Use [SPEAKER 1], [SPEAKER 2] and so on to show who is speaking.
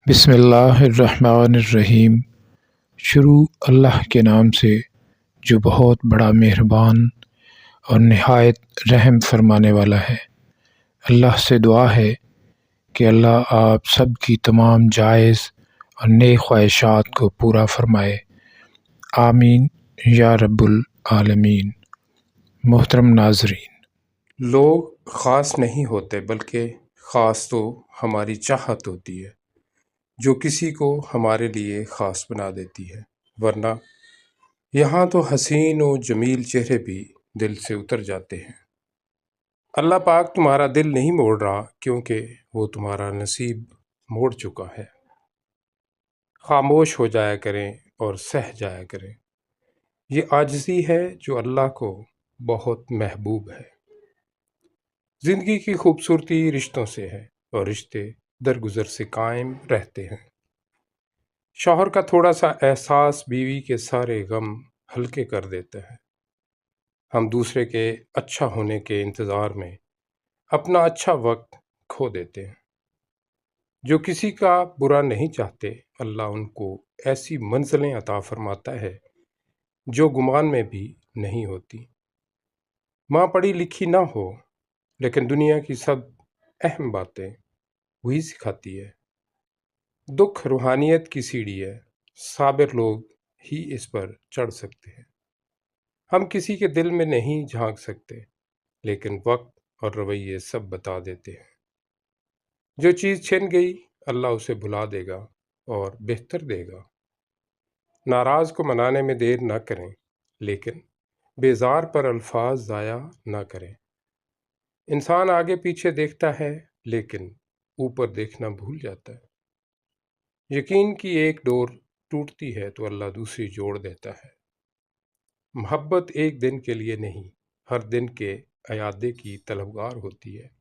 [SPEAKER 1] بسم اللہ الرحمن الرحیم۔ شروع اللہ کے نام سے جو بہت بڑا مہربان اور نہایت رحم فرمانے والا ہے۔ اللہ سے دعا ہے کہ اللہ آپ سب کی تمام جائز اور نیک خواہشات کو پورا فرمائے، آمین یا رب العالمین۔ محترم ناظرین،
[SPEAKER 2] لوگ خاص نہیں ہوتے بلکہ خاص تو ہماری چاہت ہوتی ہے جو کسی کو ہمارے لیے خاص بنا دیتی ہے، ورنہ یہاں تو حسین و جمیل چہرے بھی دل سے اتر جاتے ہیں۔ اللہ پاک تمہارا دل نہیں موڑ رہا کیونکہ وہ تمہارا نصیب موڑ چکا ہے۔ خاموش ہو جایا کریں اور سہ جایا کریں، یہ عاجزی ہے جو اللہ کو بہت محبوب ہے۔ زندگی کی خوبصورتی رشتوں سے ہے اور رشتے درگزر سے قائم رہتے ہیں۔ شوہر کا تھوڑا سا احساس بیوی کے سارے غم ہلکے کر دیتا ہے۔ ہم دوسرے کے اچھا ہونے کے انتظار میں اپنا اچھا وقت کھو دیتے ہیں۔ جو کسی کا برا نہیں چاہتے، اللہ ان کو ایسی منزلیں عطا فرماتا ہے جو گمان میں بھی نہیں ہوتی۔ ماں پڑھی لکھی نہ ہو لیکن دنیا کی سب اہم باتیں وہی سکھاتی ہے۔ دکھ روحانیت کی سیڑھی ہے، صابر لوگ ہی اس پر چڑھ سکتے ہیں۔ ہم کسی کے دل میں نہیں جھانک سکتے لیکن وقت اور رویے سب بتا دیتے ہیں۔ جو چیز چھن گئی اللہ اسے بھلا دے گا اور بہتر دے گا۔ ناراض کو منانے میں دیر نہ کریں لیکن بیزار پر الفاظ ضائع نہ کریں۔ انسان آگے پیچھے دیکھتا ہے لیکن اوپر دیکھنا بھول جاتا ہے۔ یقین کی ایک ڈور ٹوٹتی ہے تو اللہ دوسری جوڑ دیتا ہے۔ محبت ایک دن کے لیے نہیں، ہر دن کے اعادے کی طلبگار ہوتی ہے۔